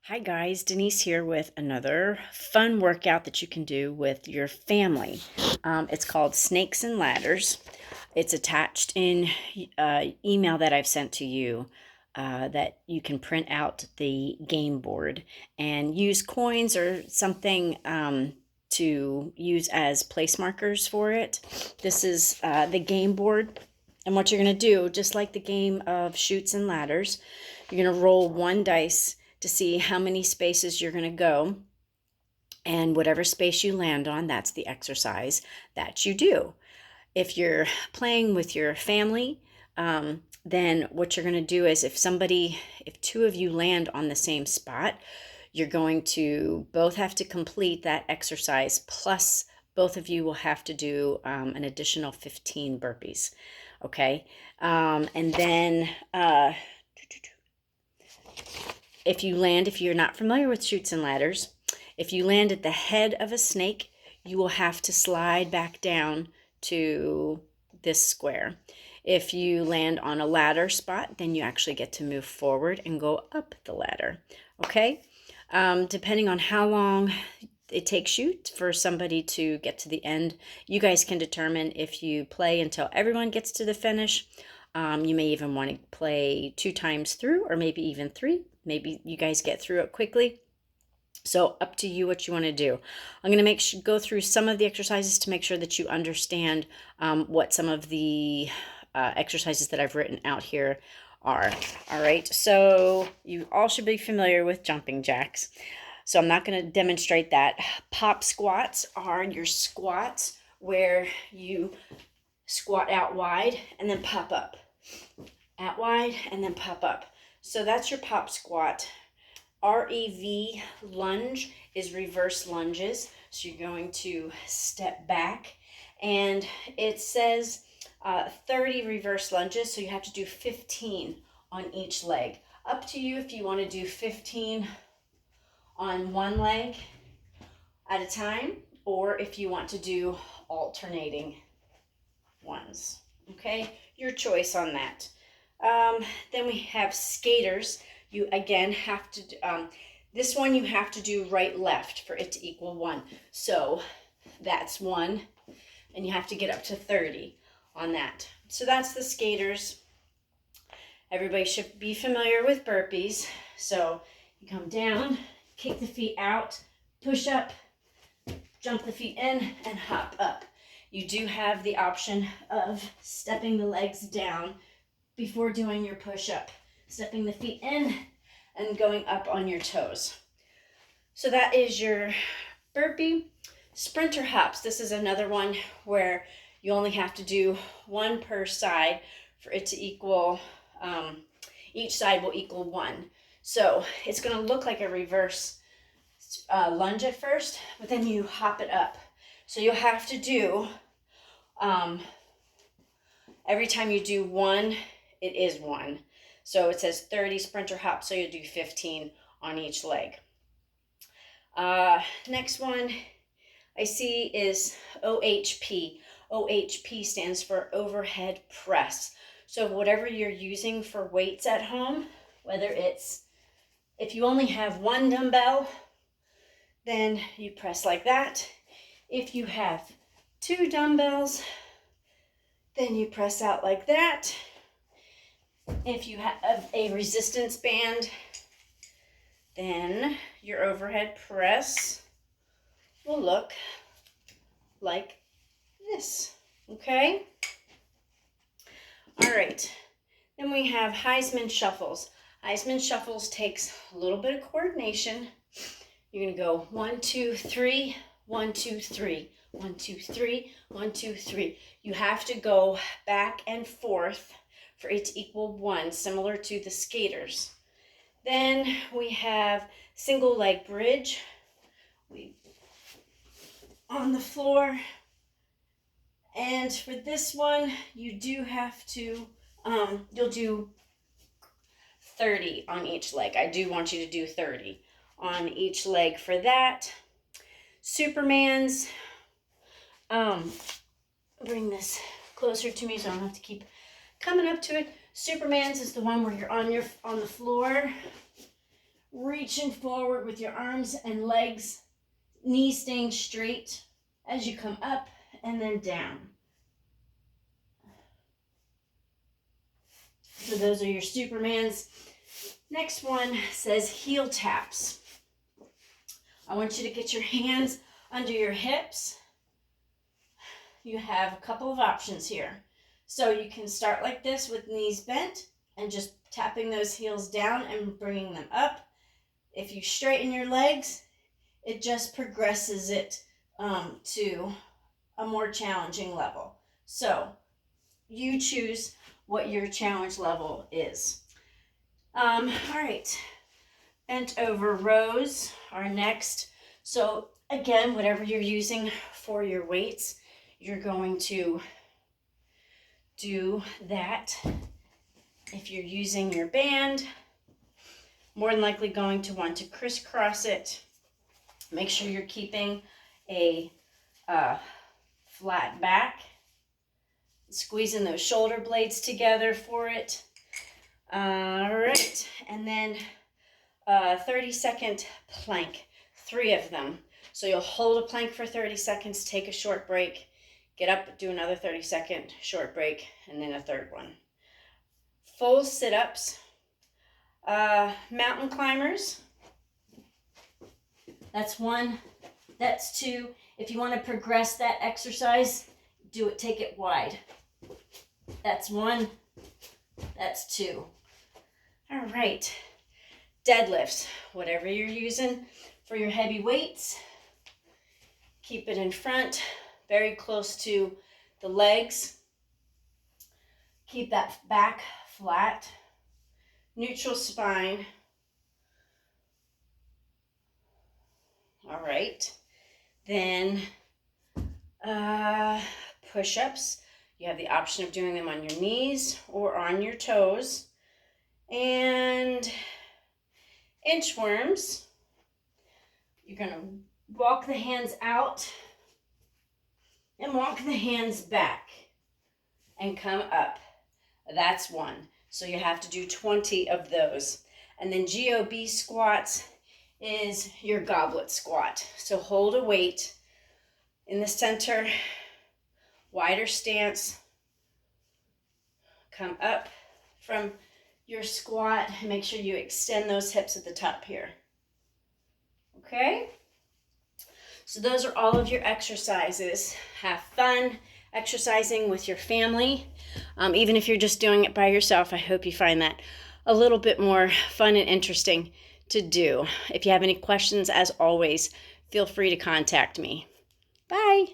Hi guys, Denise here with another fun workout that you can do with your family. It's called Snakes and Ladders. It's attached in email that I've sent to you that you can print out the game board and use coins or something to use as place markers for it. This is the game board. And what you're going to do, just like the game of Chutes and Ladders, you're going to roll one dice to see how many spaces you're going to go. And whatever space you land on, that's the exercise that you do. If you're playing with your family, then what you're going to do is if two of you land on the same spot, you're going to both have to complete that exercise, plus both of you will have to do an additional 15 burpees. Okay. And then if you're not familiar with Chutes and Ladders, if you land at the head of a snake, you will have to slide back down to this square. If you land on a ladder spot, then you actually get to move forward and go up the ladder. Okay? Depending on how long it takes you for somebody to get to the end, you guys can determine if you play until everyone gets to the finish. You may even want to play 2 times through, or maybe even 3. Maybe you guys get through it quickly. So up to you what you want to do. I'm going to go through some of the exercises to make sure that you understand what some of the exercises that I've written out here are. All right, so you all should be familiar with jumping jacks. So I'm not going to demonstrate that. Pop squats are your squats where you squat out wide and then pop up. Out wide and then pop up. So that's your pop squat. REV lunge is reverse lunges. So you're going to step back, and it says 30 reverse lunges, so you have to do 15 on each leg. Up to you if you want to do 15 on one leg at a time, or if you want to do alternating ones. Okay, your choice on that. Then we have skaters. You again have to, this one you have to do right left for it to equal 1. So that's 1, and you have to get up to 30 on that. So that's the skaters. Everybody should be familiar with burpees. So you come down, kick the feet out, push up, jump the feet in, and hop up. You do have the option of stepping the legs down before doing your push-up, stepping the feet in and going up on your toes. So that is your burpee. Sprinter hops. This is another one where you only have to do 1 per side for it to equal, each side will equal 1. So it's going to look like a reverse lunge at first, but then you hop it up. So you'll have to do, every time you do 1, it is 1. So it says 30 sprinter hops, so you'll do 15 on each leg. Next one I see is OHP. OHP stands for overhead press. So whatever you're using for weights at home, whether it's, if you only have 1 dumbbell, then you press like that. If you have 2 dumbbells, then you press out like that. If you have a resistance band, then your overhead press will look like this, okay? All right, then we have Heisman shuffles. Heisman shuffles takes a little bit of coordination. You're gonna go 1, 2, 3, 1, 2, 3, 1, 2, 3, 1, 2, 3. You have to go back and forth for it to equal 1, similar to the skaters. Then we have single leg bridge. We on the floor. And for this one, you do have to, you'll do 30 on each leg. I do want you to do 30 on each leg for that. Superman's, bring this closer to me so I don't have to keep coming up to it. Superman's is the one where you're on the floor, reaching forward with your arms and legs, knees staying straight as you come up and then down. So those are your Supermans. Next one says heel taps. I want you to get your hands under your hips. You have a couple of options here. So you can start like this with knees bent and just tapping those heels down and bringing them up. If you straighten your legs, it just progresses it to a more challenging level. So you choose what your challenge level is. All right, bent over rows are next. So again, whatever you're using for your weights, you're going to do that. If you're using your band, more than likely going to want to crisscross it. Make sure you're keeping a flat back. Squeezing those shoulder blades together for it. All right, and then 30-second plank, 3 of them. So you'll hold a plank for 30 seconds, take a short break, get up, do another 30-second short break, and then a third one. Full sit-ups, mountain climbers. That's 1, that's 2. If you want to progress that exercise, do it, take it wide. That's 1, that's 2. All right, deadlifts, whatever you're using for your heavy weights, keep it in front, very close to the legs. Keep that back flat, neutral spine. All right, then push-ups. You have the option of doing them on your knees or on your toes. And inchworms, you're going to walk the hands out and walk the hands back and come up. That's 1. So you have to do 20 of those. And then GOB squats is your goblet squat. So hold a weight in the center, wider stance, come up from your squat, and make sure you extend those hips at the top here. Okay? So those are all of your exercises. Have fun exercising with your family. Even if you're just doing it by yourself, I hope you find that a little bit more fun and interesting to do. If you have any questions, as always, feel free to contact me. Bye.